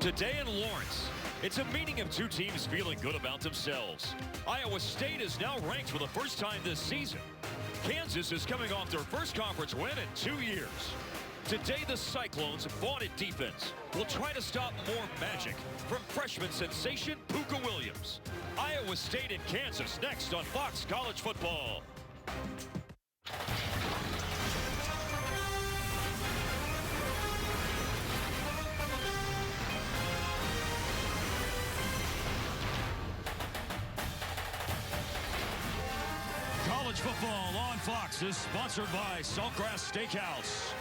Today in Lawrence, it's a meeting of two teams feeling good about themselves. Iowa State is now ranked for the first time this season. Kansas is coming off their first conference win in 2 years. Today, the Cyclones' vaunted defense will try to stop more magic from freshman sensation Puka Williams. Iowa State and Kansas next on Fox College Football. College football on Fox is sponsored by Saltgrass Steakhouse.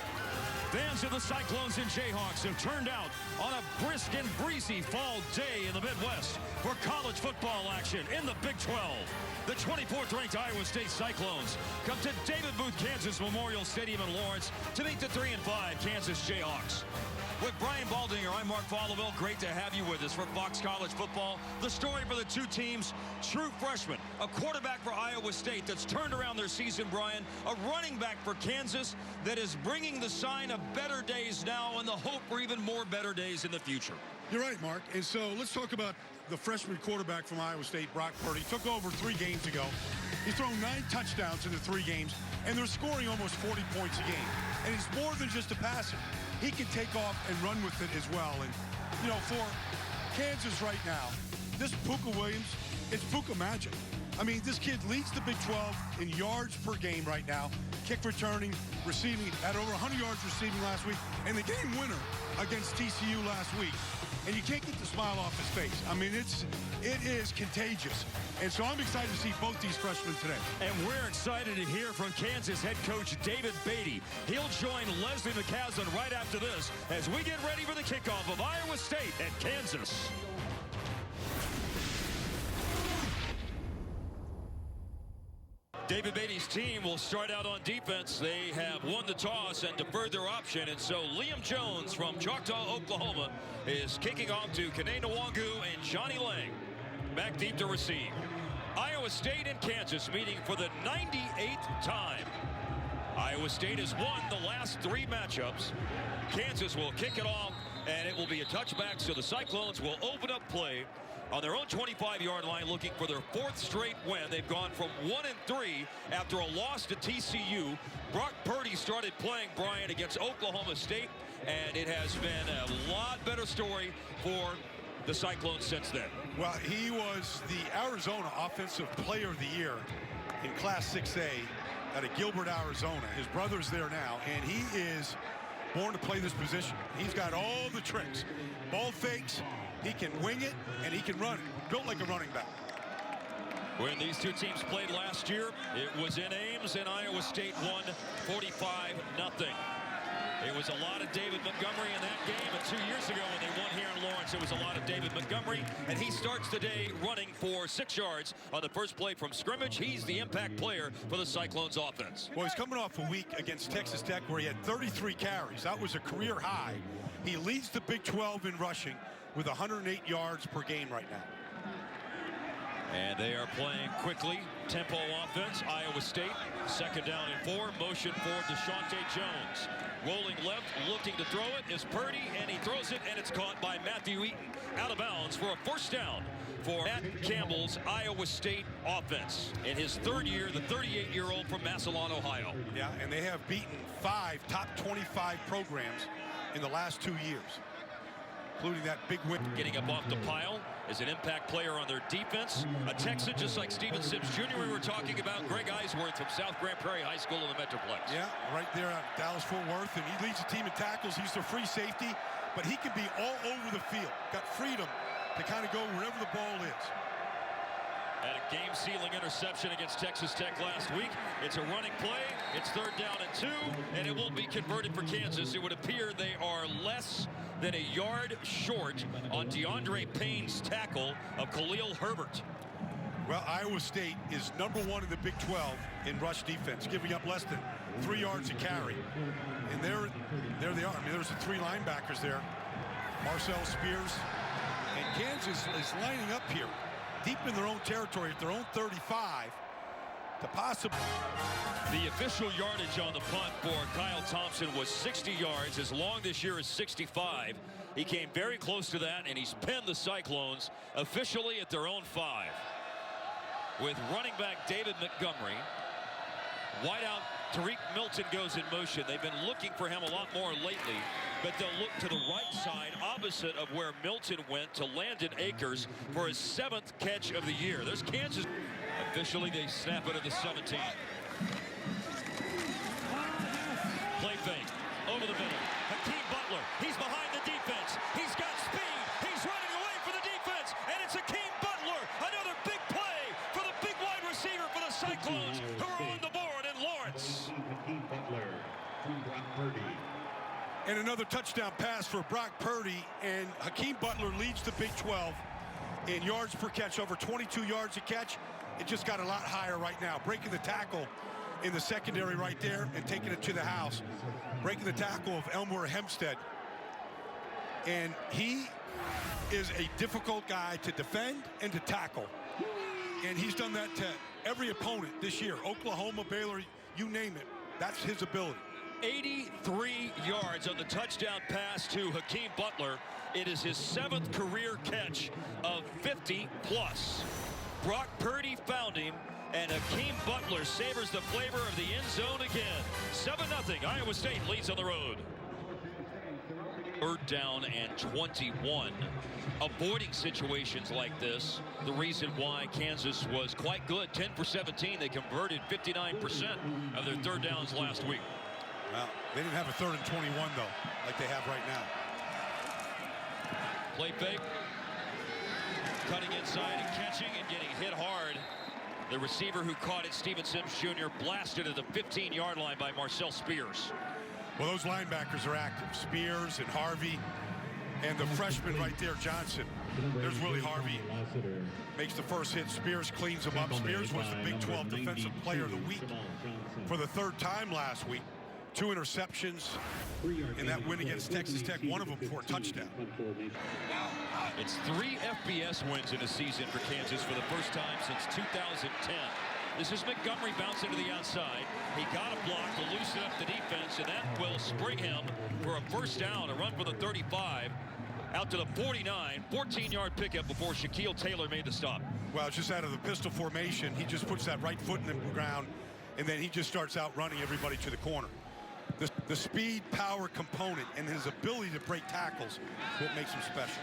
Fans of the Cyclones and Jayhawks have turned out on a brisk and breezy fall day in the Midwest for college football action in the Big 12. The 24th ranked Iowa State Cyclones come to David Booth, Kansas Memorial Stadium in Lawrence to meet the 3-5 Kansas Jayhawks. With Brian Baldinger, I'm Mark Followell. Great to have you with us for Fox College Football. The story for the two teams, true freshman, a quarterback for Iowa State that's turned around their season, Brian, a running back for Kansas that is bringing the sign of better days now and the hope for even more better days in the future. You're right, Mark. And so let's talk about the freshman quarterback from Iowa State, Brock Purdy. Took over 3 games ago. He's thrown 9 touchdowns in the 3 games, and they're scoring almost 40 points a game. And he's more than just a passer. He can take off and run with it as well. And, you know, for Kansas right now, this Puka Williams, it's Puka magic. I mean, this kid leads the Big 12 in yards per game right now. Kick returning, receiving, had over 100 yards receiving last week, and the game winner against TCU last week. And you can't get the smile off his face. I mean, it is contagious. And so I'm excited to see both these freshmen today. And we're excited to hear from Kansas head coach David Beatty. He'll join Leslie McCaslin right after this as we get ready for the kickoff of Iowa State at Kansas. David Beatty's team will start out on defense. They have won the toss and deferred their option. And so Liam Jones from Choctaw, Oklahoma is kicking off to Kene Nwangu and Johnny Lang. Back deep to receive. Iowa State and Kansas meeting for the 98th time. Iowa State has won the last 3 matchups. Kansas will kick it off, and it will be a touchback, so the Cyclones will open up play on their own 25-yard line, looking for their 4th straight win. They've gone from 1-3 after a loss to TCU. Brock Purdy started playing, Brian, against Oklahoma State, and it has been a lot better story for the Cyclones since then. Well, he was the Arizona Offensive Player of the Year in Class 6A out of Gilbert, Arizona. His brother's there now, and he is born to play this position. He's got all the tricks. Ball fakes, he can wing it, and he can run it. Built like a running back. When these two teams played last year, it was in Ames, and Iowa State won 45-0. It was a lot of David Montgomery in that game, and 2 years ago when they won here in Lawrence, it was a lot of David Montgomery, and he starts today running for 6 yards on the first play from scrimmage. He's the impact player for the Cyclones offense. Well, he's coming off a week against Texas Tech where he had 33 carries. That was a career high. He leads the Big 12 in rushing with 108 yards per game right now. And they are playing quickly, tempo offense. Iowa State, 2nd down and 4. Motion for Deshaunte Jones. Rolling left, looking to throw it is Purdy, and he throws it, and it's caught by Matthew Eaton. Out of bounds for a 1st down for Matt Campbell's Iowa State offense. In his 3rd year, the 38-year-old from Massillon, Ohio. Yeah, and they have beaten 5 top 25 programs in the last 2 years, including that big win. Getting up off the pile is an impact player on their defense. A Texan just like Steven Sims Jr. we were talking about, Greg Eisworth from South Grand Prairie High School in the Metroplex. Yeah, right there at Dallas-Fort Worth, and he leads the team in tackles. He's their free safety, but he can be all over the field. Got freedom to kind of go wherever the ball is. Had a game-sealing interception against Texas Tech last week. It's a running play. It's 3rd down and 2, and it will be converted for Kansas. It would appear they are less than a yard short on DeAndre Payne's tackle of Khalil Herbert. Well, Iowa State is #1 in the Big 12 in rush defense, giving up less than 3 yards a carry. And there they are. I mean, there's the 3 linebackers there. Marcel Spears. And Kansas is lining up here deep in their own territory at their own 35. to possibly. The official yardage on the punt for Kyle Thompson was 60 yards. As long this year is 65. He came very close to that, and he's pinned the Cyclones officially at their own 5. With running back David Montgomery. Wideout Tariq Milton goes in motion. They've been looking for him a lot more lately, but they'll look to the right side opposite of where Milton went to Landon Akers for his 7th catch of the year. There's Kansas. Officially, they snap it at the 17. Play fake over the middle. Hakeem Butler. He's behind the defense. He's got speed. He's running away for the defense, and it's Hakeem Butler. Another big play for the big wide receiver for the Cyclones, who are on the board in Lawrence. And another touchdown pass for Brock Purdy, and Hakeem Butler leads the Big 12 in yards per catch, over 22 yards a catch. It just got a lot higher right now, breaking the tackle in the secondary right there and taking it to the house. Breaking the tackle of Elmore Hempstead. And he is a difficult guy to defend and to tackle. And he's done that to every opponent this year. Oklahoma, Baylor, you name it. That's his ability. 83 yards on the touchdown pass to Hakeem Butler. It is his 7th career catch of 50+. Brock Purdy found him, and Hakeem Butler savors the flavor of the end zone again. 7-0, Iowa State leads on the road. 3rd down and 21. Avoiding situations like this, the reason why Kansas was quite good. 10 for 17. They converted 59% of their 3rd downs last week. Well, they didn't have a 3rd and 21, though, like they have right now. Play fake. Cutting inside and catching and getting hit hard. The receiver who caught it, Steven Sims Jr., blasted at the 15-yard line by Marcel Spears. Well, those linebackers are active. Spears and Harvey, and the freshman right there, Johnson. There's Willie Harvey. Makes the first hit. Spears cleans him up. Spears was the Big 12 Defensive Player of the Week for the 3rd time last week. 2 interceptions in that win against Texas Tech, one of them for a touchdown. It's 3 FBS wins in a season for Kansas for the first time since 2010. This is Montgomery bouncing to the outside. He got a block to loosen up the defense, and that will spring him for a 1st down, a run for the 35, out to the 49, 14-yard pickup before Shaquille Taylor made the stop. Well, just out of the pistol formation, he just puts that right foot in the ground, and then he just starts out running everybody to the corner. The speed, power component, and his ability to break tackles is what makes him special.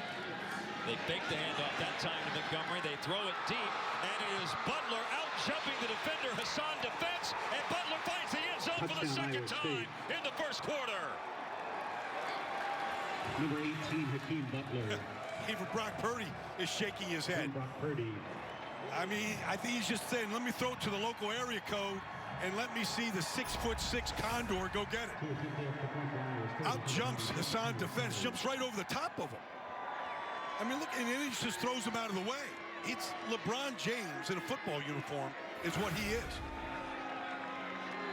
They fake the handoff that time to Montgomery. They throw it deep, and it is Butler out jumping the defender. Hassan defense, and Butler finds the end zone for the 2nd time in the 1st quarter. Number 18, Hakeem Butler. Even Brock Purdy is shaking his head. Brock Purdy. I mean, I think he's just saying, let me throw it to the local area code and let me see the 6'6" Condor go get it. Out jumps Hassan defense, jumps right over the top of him. I mean, look, and then he just throws him out of the way. It's LeBron James in a football uniform is what he is.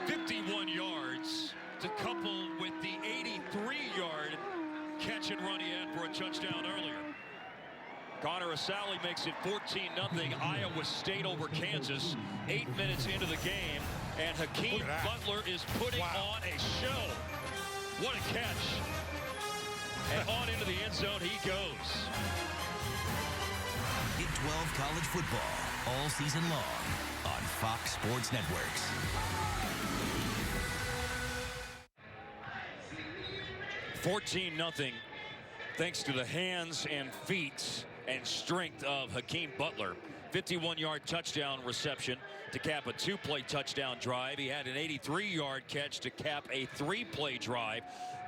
51 yards to couple with the 83-yard catch and run he had for a touchdown earlier. Connor Asali makes it 14-0 Iowa State over Kansas. 8 minutes into the game, and Hakeem Butler is putting on a show. What a catch. And on into the end zone he goes. Big 12 college football all season long on Fox Sports Networks. $14-0 thanks to the hands and feet and strength of Hakeem Butler. 51-yard touchdown reception to cap a 2-play touchdown drive. He had an 83-yard catch to cap a 3-play drive.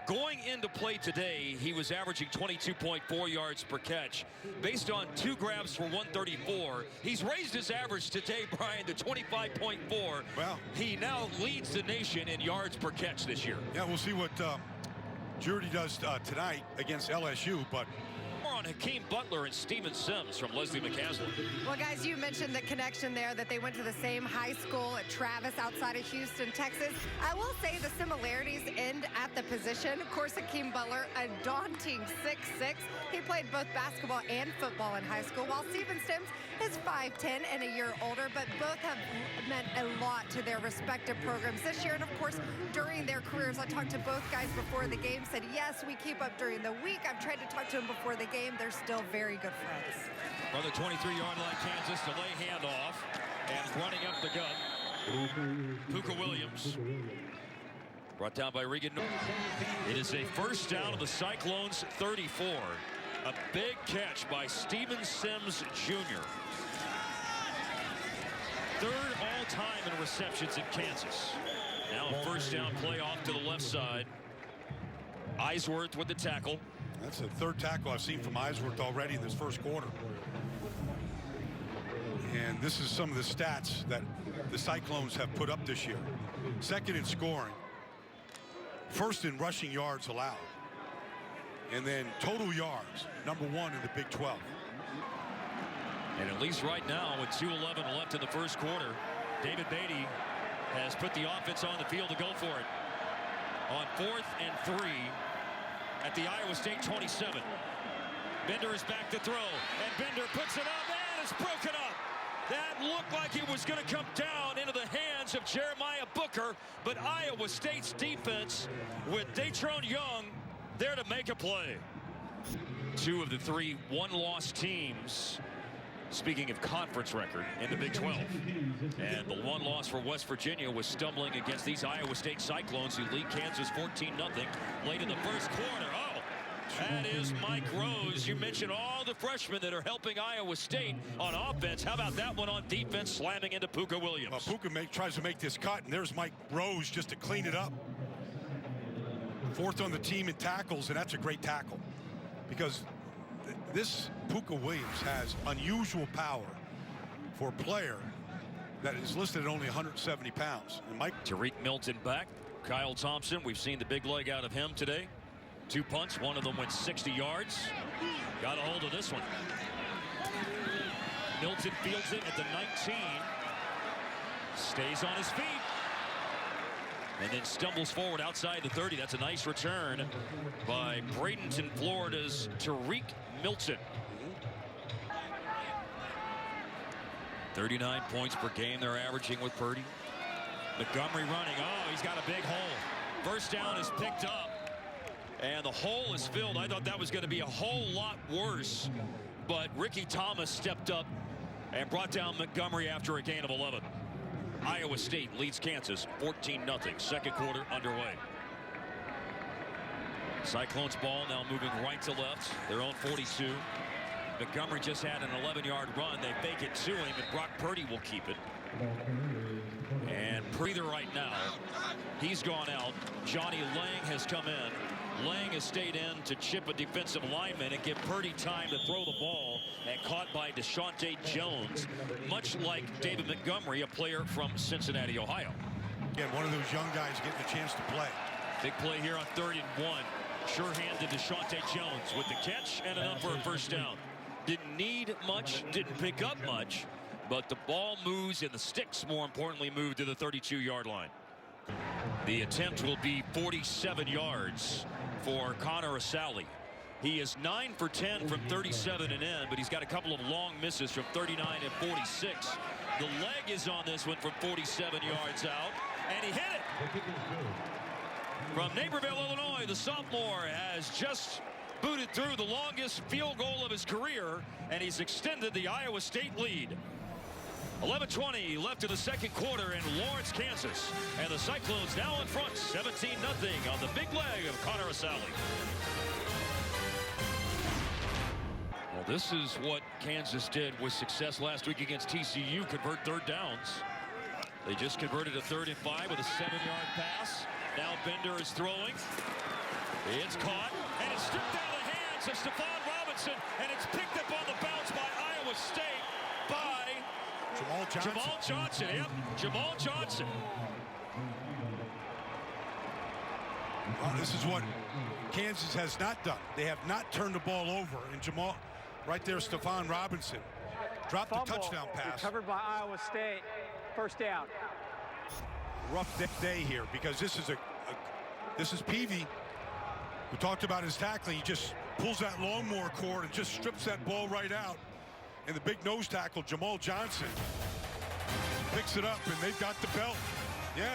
Going into play today, he was averaging 22.4 yards per catch. Based on 2 grabs for 134, he's raised his average today, Brian, to 25.4. Well, he now leads the nation in yards per catch this year. Yeah, we'll see what Jury does tonight against LSU, but more on on Hakeem Butler and Steven Sims from Leslie McCaslin. Well, guys, you mentioned the connection there that they went to the same high school at Travis outside of Houston, Texas. I will say the similarities end at the position. Of course, Hakeem Butler, a daunting 6'6". He played both basketball and football in high school, while Steven Sims is 5'10" and a year older, but both have meant a lot to their respective programs this year. And of course, during their careers, I talked to both guys before the game, said, yes, we keep up during the week. I've tried to talk to them before the game. They're still very good friends. From the 23-yard line, Kansas, delay handoff, and running up the gut, Puka Williams. Brought down by Regan. It is a first down of the Cyclones 34. A big catch by Steven Sims Jr. Third all-time in receptions in Kansas. Now a first down play off to the left side. Eisworth with the tackle. That's the third tackle I've seen from Eisworth already in this first quarter. And this is some of the stats that the Cyclones have put up this year. Second in scoring. First in rushing yards allowed. And then total yards, #1 in the Big 12. And at least right now, with 2:11 left in the first quarter, David Beatty has put the offense on the field to go for it. On 4th and 3 at the Iowa State 27. Bender is back to throw, and Bender puts it up, and it's broken up. That looked like it was going to come down into the hands of Jeremiah Booker, but Iowa State's defense with Datrone Young there to make a play. 2 of the 3 one-loss teams, speaking of conference record, in the Big 12. And the one loss for West Virginia was stumbling against these Iowa State Cyclones, who lead Kansas 14-0 late in the first quarter. Oh, that is Mike Rose. You mentioned all the freshmen that are helping Iowa State on offense. How about that one on defense, slamming into Puka Williams? Well, Puka tries to make this cut, and there's Mike Rose just to clean it up. 4th on the team in tackles, and that's a great tackle. Because this Puka Williams has unusual power for a player that is listed at only 170 pounds. And Mike Tariq Milton back. Kyle Thompson, we've seen the big leg out of him today. 2 punts, one of them went 60 yards. Got a hold of this one. Milton fields it at the 19. Stays on his feet. And then stumbles forward outside the 30. That's a nice return by Bradenton, Florida's Tariq Milton. 39 points per game they're averaging with Purdy. Montgomery running. Oh, he's got a big hole. First down is picked up. And the hole is filled. I thought that was going to be a whole lot worse. But Ricky Thomas stepped up and brought down Montgomery after a gain of 11. Iowa State leads Kansas 14-0. Second quarter underway. Cyclones ball now moving right to left. Their own 42. Montgomery just had an 11-yard run. They fake it to him, and Brock Purdy will keep it. And breather right now. He's gone out. Johnny Lang has come in. Lang has stayed in to chip a defensive lineman and give Purdy time to throw the ball, and caught by Deshaunte Jones, much like David Montgomery, a player from Cincinnati, Ohio. Again, one of those young guys getting a chance to play. Big play here on 3rd and 1. Sure hand to Deshaunte Jones with the catch and enough for a first down. Didn't need much, didn't pick up much, but the ball moves and the sticks, more importantly, move to the 32-yard line. The attempt will be 47 yards for Connor Asali. He is 9 for 10 from 37 and in, but he's got a couple of long misses from 39 and 46. The leg is on this one from 47 yards out, and he hit it. From Naperville, Illinois, the sophomore has just booted through the longest field goal of his career, and he's extended the Iowa State lead. 11:20 left in the second quarter in Lawrence, Kansas. And the Cyclones now in front, 17-0 on the big leg of Connor Asali. Well, this is what Kansas did with success last week against TCU, convert 3rd downs. They just converted a 3rd and 5 with a 7-yard pass. Now Bender is throwing. It's caught, and it's stripped out of the hands of Stephon Robinson, and it's picked up on the bounce by Iowa State by Jamal Johnson. Yep, Jamal Johnson. This is what Kansas has not done. They have not turned the ball over. And Jamal, right there, Stephon Robinson dropped the touchdown pass. Covered by Iowa State. First down. Rough day here because this is Peavy. We talked about his tackling. He just pulls that lawnmower cord and just strips that ball right out. And the big nose tackle, Jamal Johnson, picks it up, and they've got the belt. Yeah.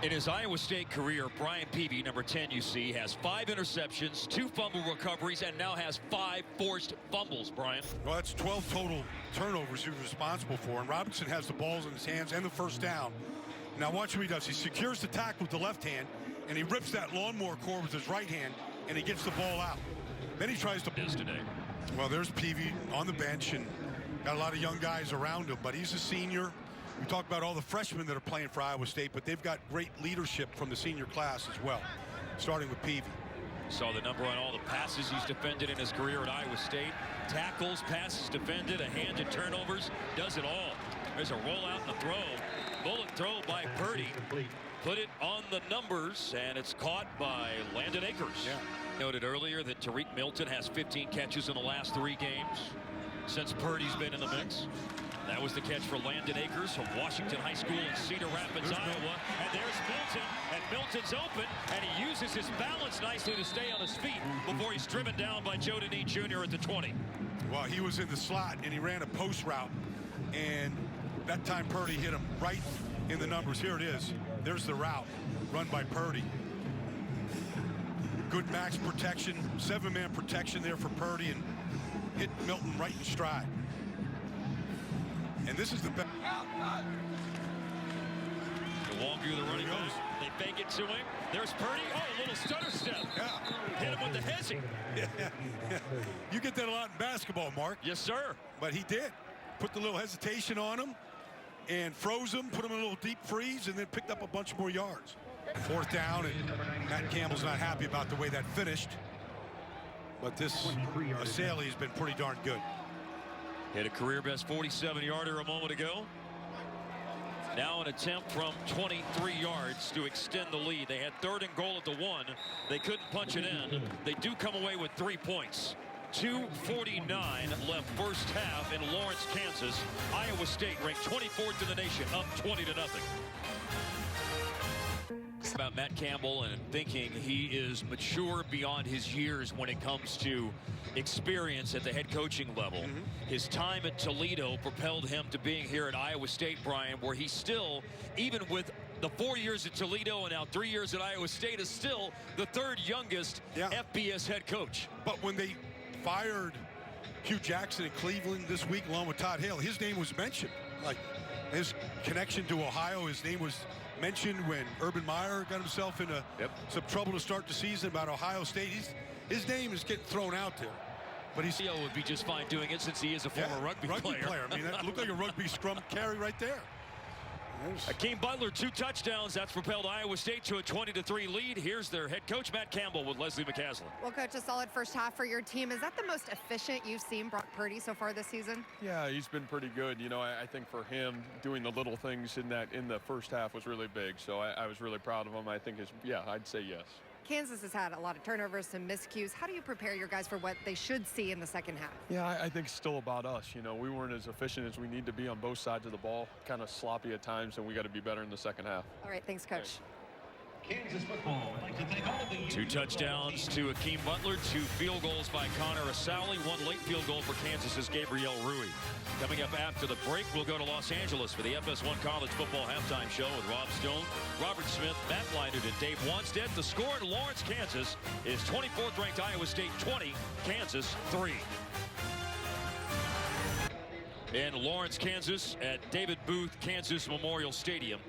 In his Iowa State career, Brian Peavy, number 10, you see, has 5 interceptions, 2 fumble recoveries, and now has 5 forced fumbles, Brian. Well, that's 12 total turnovers he was responsible for, and Robinson has the balls in his hands and the first down. Now watch what he does. He secures the tackle with the left hand, and he rips that lawnmower cord with his right hand, and he gets the ball out. Then he tries to... Today. Well, there's Peavy on the bench, and got a lot of young guys around him, but he's a senior. We talk about all the freshmen that are playing for Iowa State, but they've got great leadership from the senior class as well, starting with Peavy. Saw the number on all the passes he's defended in his career at Iowa State. Tackles, passes defended, a hand in turnovers, does it all. There's a rollout and a throw. Bullet throw by Purdy. Put it on the numbers, and it's caught by Landon Akers. Yeah. Noted earlier that Tariq Milton has 15 catches in the last 3 games since Purdy's been in the mix. That was the catch for Landon Akers from Washington High School in Cedar Rapids, Iowa. And there's Milton, and Milton's open, and he uses his balance nicely to stay on his feet before he's driven down by Joe Deneen Jr. at the 20. Well, he was in the slot, and he ran a post route, and that time Purdy hit him right in the numbers. Here it is. There's the route run by Purdy. Good max protection, 7-man protection there for Purdy, and hit Milton right in stride. And this is the best. The longer the running goes, they fake it to him. There's Purdy. Oh, a little stutter step. Yeah. Hit him with the hezzy. Yeah. You get that a lot in basketball, Mark. Yes, sir. But he did. Put the little hesitation on him and froze him, put him in a little deep freeze, and then picked up a bunch more yards. 4th down, and Matt Campbell's not happy about the way that finished. But this assailee has been pretty darn good. Hit a career best 47-yarder a moment ago. Now an attempt from 23 yards to extend the lead. They had 3rd and goal at the 1. They couldn't punch it in. They do come away with 3 points. 2:49 left first half in Lawrence, Kansas. Iowa State ranked 24th in the nation, up 20-0. About Matt Campbell and thinking he is mature beyond his years when it comes to experience at the head coaching level. His time at Toledo propelled him to being here at Iowa State, Brian, where he still, even with the 4 years at Toledo and now 3 years at Iowa State, is still the 3rd youngest FBS head coach. But when they fired Hugh Jackson in Cleveland this week along with Todd Hale, his name was mentioned. Like his connection to Ohio, his name was mentioned when Urban Meyer got himself into some trouble to start the season about Ohio State. His name is getting thrown out there. But he's would be just fine doing it since he is a former rugby player. I mean, that looked like a rugby scrum carry right there. Hakeem Butler, 2 touchdowns. That's propelled Iowa State to a 20-3 lead. Here's their head coach, Matt Campbell, with Leslie McCaslin. Well, Coach, a solid first half for your team. Is that the most efficient you've seen Brock Purdy so far this season? Yeah, he's been pretty good. You know, I think for him, doing the little things in the first half was really big. So I was really proud of him. I think I'd say yes. Kansas has had a lot of turnovers, some miscues. How do you prepare your guys for what they should see in the second half? Yeah, I think it's still about us. You know, we weren't as efficient as we need to be on both sides of the ball, kind of sloppy at times, and we got to be better in the second half. All right, thanks, Coach. Thanks. Kansas football would like to thank all of the 2 touchdowns to Hakeem Butler, 2 field goals by Connor Asali, 1 late field goal for Kansas's Gabriel Rui. Coming up after the break, we'll go to Los Angeles for the FS1 College Football Halftime Show with Rob Stone, Robert Smith, Matt Leinart, and Dave Wanstead. The score in Lawrence, Kansas is 24th ranked Iowa State 20, Kansas 3. In Lawrence, Kansas at David Booth Kansas Memorial Stadium.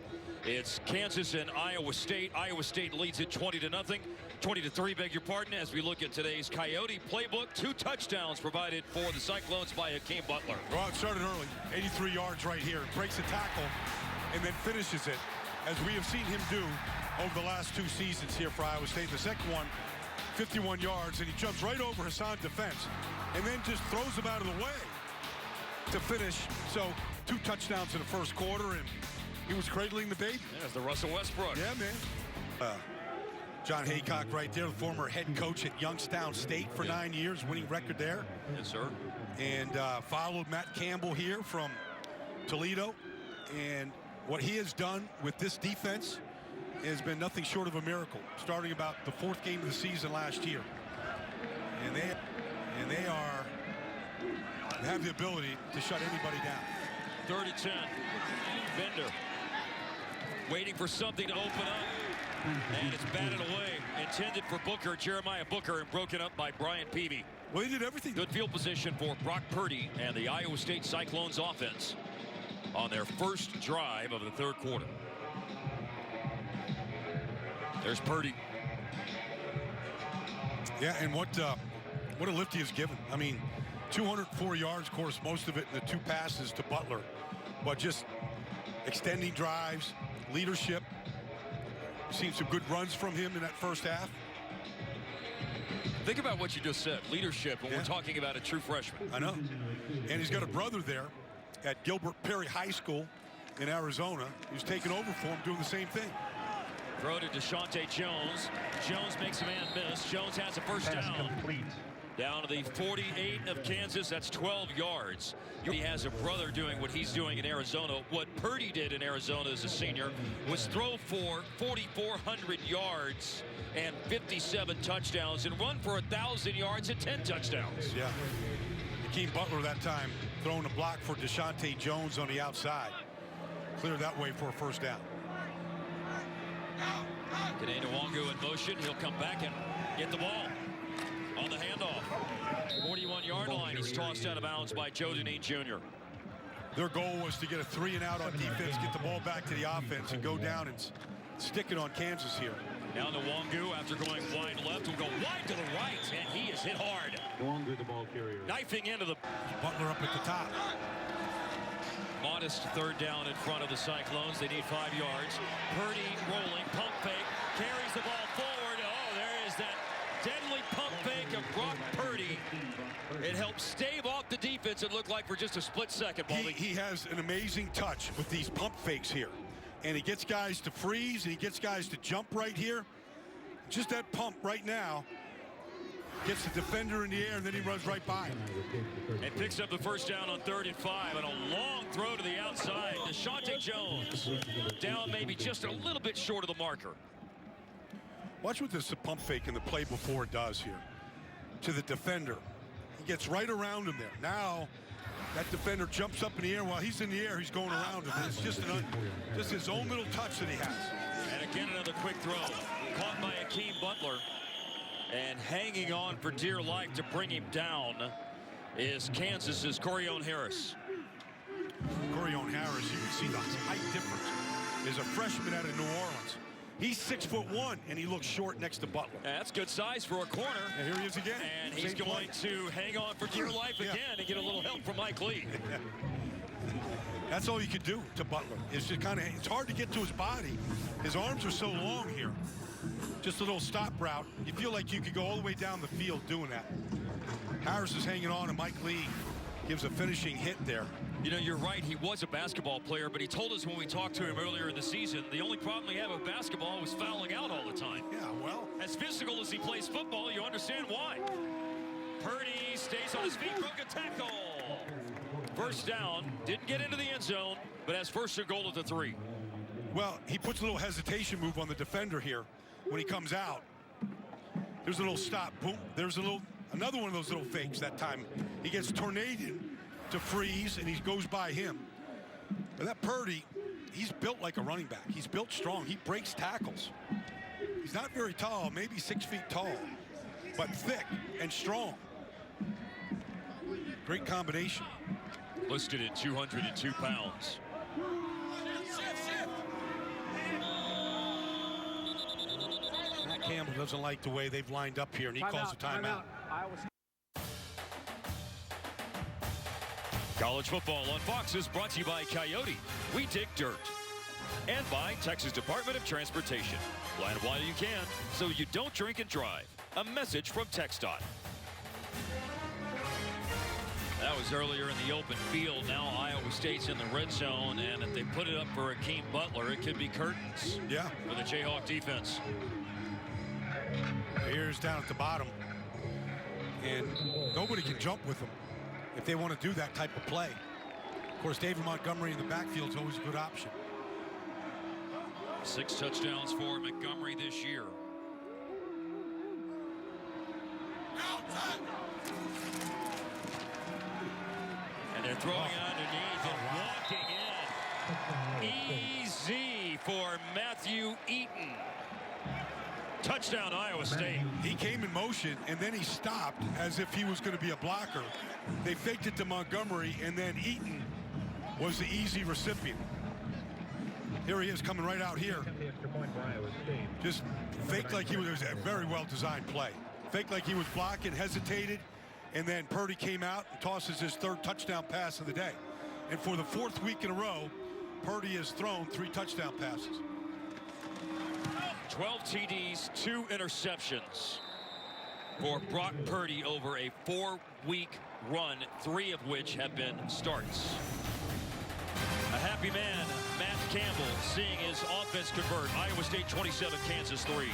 It's Kansas and Iowa State. Iowa State leads it 20-0. 20-3, beg your pardon, as we look at today's Coyote playbook. 2 touchdowns provided for the Cyclones by Hakeem Butler. Well, it started early. 83 yards right here. Breaks a tackle and then finishes it, as we have seen him do over the last 2 seasons here for Iowa State. The second one, 51 yards, and he jumps right over Hassan's defense and then just throws him out of the way to finish. So 2 touchdowns in the first quarter, and He was cradling the baby. There's the Russell Westbrook. Yeah, man. John Haycock right there, the former head coach at Youngstown State for 9 years, winning record there. Yes, sir. And followed Matt Campbell here from Toledo. And what he has done with this defense has been nothing short of a miracle, starting about the 4th game of the season last year. And they have the ability to shut anybody down. 3rd and 10. Bender waiting for something to open up. And it's batted away. Intended for Booker, Jeremiah Booker, and broken up by Brian Peavy. Well, he did everything. Good field position for Brock Purdy and the Iowa State Cyclones offense on their first drive of the 3rd quarter. There's Purdy. Yeah, and what a lift he has given. I mean, 204 yards, of course, most of it in the 2 passes to Butler. But just extending drives, leadership. Seen some good runs from him in that first half. Think about what you just said, leadership, when we're talking about a true freshman. I know. And he's got a brother there at Gilbert Perry High School in Arizona. He's taking over for him, doing the same thing. Throw to Deshaunte Jones. Jones makes a man miss. Jones has a first down. Complete. Down to the 48 of Kansas. That's 12 yards. He has a brother doing what he's doing in Arizona. What Purdy did in Arizona as a senior was throw for 4,400 yards and 57 touchdowns and run for 1,000 yards and 10 touchdowns. Yeah. Hakeem Butler that time throwing a block for Deshaunte Jones on the outside. Cleared that way for a first down. Kaneda Nwangu in motion. He'll come back and get the ball on the handoff. 41-yard line. He's tossed out of bounds by Joe Deneen Jr. Their goal was to get a 3 and out on defense, get the ball back to the offense, and go down and stick it on Kansas here. Now Nwangu, after going wide left, will go wide to the right, and he is hit hard. Nwangu, the ball carrier. Knifing into the Butler up at the top. modest 3rd down in front of the Cyclones. They need 5 yards. Purdy rolling, pump fake, carries the ball forward. Oh, there is that deadly pump fake of Brock Purdy. It helps stave off the defense, it looked like, for just a split second. He has an amazing touch with these pump fakes here. And he gets guys to freeze, and he gets guys to jump right here. Just that pump right now gets the defender in the air, and then he runs right by him. And picks up the first down on 3rd and 5, and a long throw to the outside. Deshaunte Jones down maybe just a little bit short of the marker. Watch what this pump fake in the play before it does here. To the defender. He gets right around him there. Now that defender jumps up in the air. While he's in the air, he's going around him. And it's just his own little touch that he has. And again, another quick throw. Caught by Hakeem Butler. And hanging on for dear life to bring him down is Kansas's Corione Harris. Corione Harris, you can see the height difference. Is a freshman out of New Orleans. He's 6'1", and he looks short next to Butler. That's good size for a corner. And here he is again. And he's going to hang on for dear life again and get a little help from Mike Lee. That's all you could do to Butler. It's just kind of, it's hard to get to his body. His arms are so long here. Just a little stop route. You feel like you could go all the way down the field doing that. Harris is hanging on, and Mike Lee gives a finishing hit there. You know, you're right. He was a basketball player, but he told us when we talked to him earlier in the season, the only problem he had with basketball was fouling out all the time. Yeah, well. As physical as he plays football, you understand why. Purdy stays on his feet, broke a tackle. First down, didn't get into the end zone, but has first and goal at the 3. Well, he puts a little hesitation move on the defender here when he comes out. There's a little stop, boom. There's another one of those little fakes that time. He gets tornaded to freeze, and he goes by him. And that Purdy, he's built like a running back. He's built strong. He breaks tackles. He's not very tall, maybe 6 feet tall, but thick and strong. Great combination. Listed at 202 pounds. Matt Campbell doesn't like the way they've lined up here, and he calls a timeout. College football on Fox is brought to you by Coyote. We dig dirt. And by Texas Department of Transportation. Plan while you can, so you don't drink and drive. A message from TxDOT. That was earlier in the open field. Now Iowa State's in the red zone, and if they put it up for Akeem Butler, it could be curtains. Yeah. For the Jayhawk defense. Here's down at the bottom, and nobody can jump with them if they want to do that type of play. Of course, David Montgomery in the backfield is always a good option. 6 touchdowns for Montgomery this year. And they're throwing it underneath and walking in. Easy for Matthew Eaton. Touchdown, Iowa State. He came in motion, and then he stopped as if he was going to be a blocker. They faked it to Montgomery, and then Eaton was the easy recipient. Here he is coming right out here. Just faked like he was a very well-designed play. Faked like he was blocking, hesitated, and then Purdy came out and tosses his 3rd touchdown pass of the day. And for the 4th week in a row, Purdy has thrown 3 touchdown passes. 12 TDs, 2 interceptions for Brock Purdy over a 4-week run, 3 of which have been starts. A happy man, Matt Campbell, seeing his offense convert. Iowa State 27, Kansas 3.